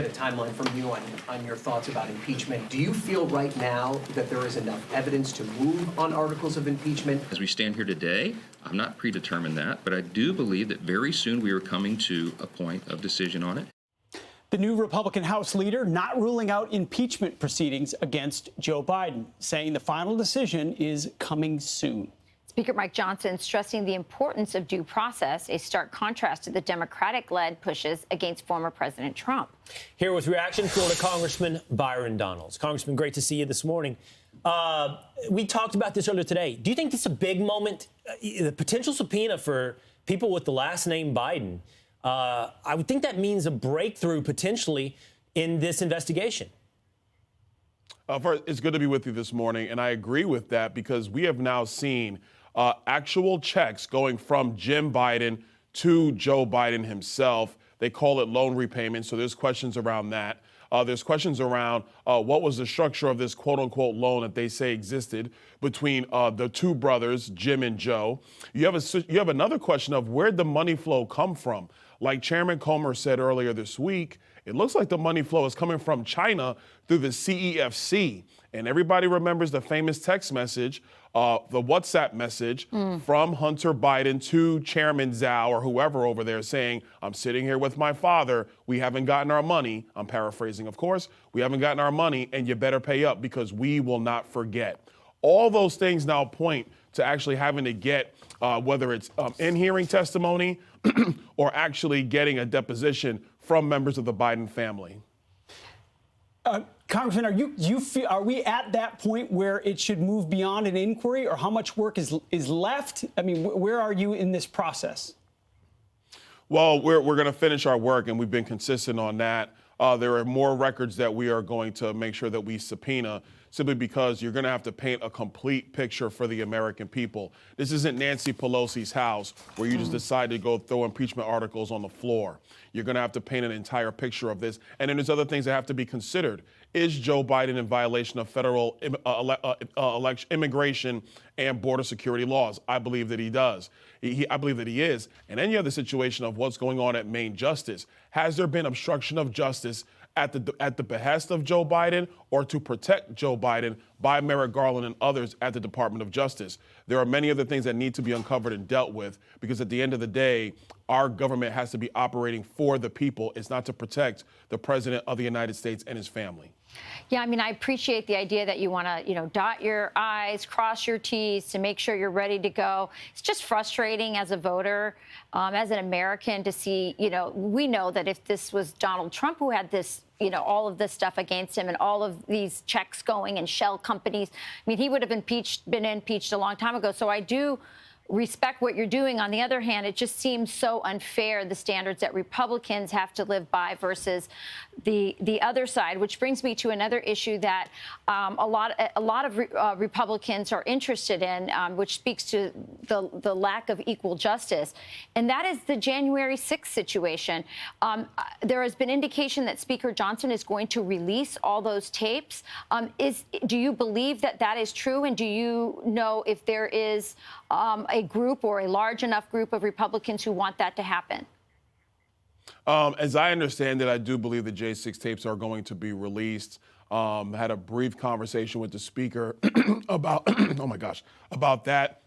get a timeline from you on your thoughts about impeachment. Do you feel right now that there is enough evidence to move on articles of impeachment? As we stand here today, I'm not predetermined that, but I do believe that very soon we are coming to a point of decision on it. The new Republican House leader not ruling out impeachment proceedings against Joe Biden, saying the final decision is coming soon. Speaker Mike Johnson stressing the importance of due process, a stark contrast to the Democratic-led pushes against former President Trump. Here with reaction, Florida Congressman Byron Donalds. Congressman, great to see you this morning. We talked about this earlier today. Do you think this is a big moment? The potential subpoena for people with the last name Biden, I would think that means a breakthrough potentially in this investigation. First, it's good to be with you this morning, and I agree with that because we have now seen actual checks going from Jim Biden to Joe Biden himself. They call it loan repayment, so there's questions around that. There's questions around what was the structure of this quote-unquote loan that they say existed between the two brothers, Jim and Joe. You have another question of where'd the money flow come from? Like Chairman Comer said earlier this week, it looks like the money flow is coming from China through the CEFC. And everybody remembers the famous text message, the WhatsApp message from Hunter Biden to Chairman Zhao or whoever over there saying, I'm sitting here with my father. We haven't gotten our money. I'm paraphrasing, of course. We haven't gotten our money, and you better pay up because we will not forget. All those things now point to actually having to get, whether it's in hearing testimony or actually getting a deposition from members of the Biden family. Congressman, are we at that point where it should move beyond an inquiry, or how much work is left? I mean, where are you in this process? Well, we're going to finish our work, and we've been consistent on that. There are more records that we are going to make sure that we subpoena, simply because you're going to have to paint a complete picture for the American people. This isn't Nancy Pelosi's house where you just decide to go throw impeachment articles on the floor. You're going to have to paint an entire picture of this. And then there's other things that have to be considered. Is Joe Biden in violation of federal immigration and border security laws? I believe that he does. I believe that he is. And then you have the situation of what's going on at Main Justice. Has there been obstruction of justice at the behest of Joe Biden or to protect Joe Biden by Merrick Garland and others at the Department of Justice? There are many other things that need to be uncovered and dealt with, because at the end of the day, our government has to be operating for the people. It's not to protect the president of the United States and his family. Yeah, I mean, I appreciate the idea that you want to, dot your I's, cross your T's to make sure you're ready to go. It's just frustrating as a voter, as an American, to see, we know that if this was Donald Trump who had this, all of this stuff against him and all of these checks going and shell companies, I mean, he would have been impeached a long time ago. So I do respect what you're doing. On the other hand, it just seems so unfair, the standards that Republicans have to live by versus the other side, which brings me to another issue that a lot of Republicans are interested in, which speaks to the lack of equal justice, and that is the January 6th situation. There has been indication that Speaker Johnson is going to release all those tapes. Do you believe that that is true, and do you know if there is a group or a large enough group of Republicans who want that to happen? As I understand it, I do believe the J6 tapes are going to be released. Had a brief conversation with the speaker about, about that.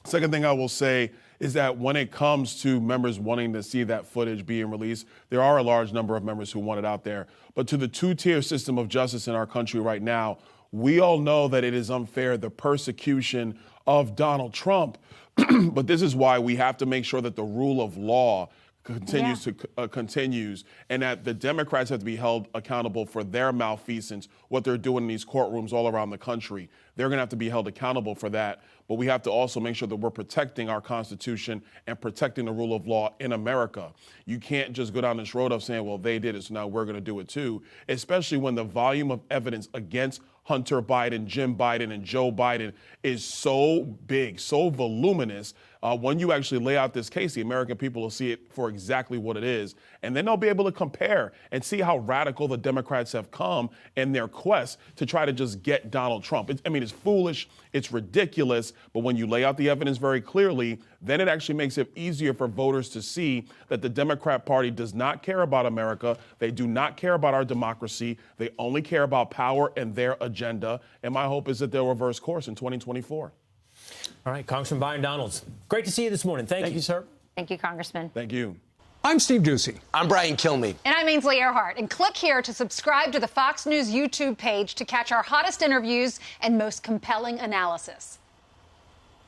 Second thing I will say is that when it comes to members wanting to see that footage being released, there are a large number of members who want it out there. But to the two-tier system of justice in our country right now, we all know that it is unfair, the persecution of Donald Trump. But this is why we have to make sure that the rule of law continues, and that the Democrats have to be held accountable for their malfeasance, what they're doing in these courtrooms all around the country. They're going to have to be held accountable for that. But we have to also make sure that we're protecting our Constitution and protecting the rule of law in America. You can't just go down this road of saying, well, they did it, so now we're going to do it too, especially when the volume of evidence against Hunter Biden, Jim Biden, and Joe Biden is so big, so voluminous. When you actually lay out this case, the American people will see it for exactly what it is. And then they'll be able to compare and see how radical the Democrats have come in their quest to try to just get Donald Trump. It's foolish. It's ridiculous. But when you lay out the evidence very clearly, then it actually makes it easier for voters to see that the Democrat Party does not care about America. They do not care about our democracy. They only care about power and their agenda. And my hope is that they'll reverse course in 2024. All right, Congressman Byron Donalds, great to see you this morning. Thank you. Thank you, sir. Thank you, Congressman. Thank you. I'm Steve Ducey. I'm Brian Kilmeade. And I'm Ainsley Earhart. And click here to subscribe to the Fox News YouTube page to catch our hottest interviews and most compelling analysis.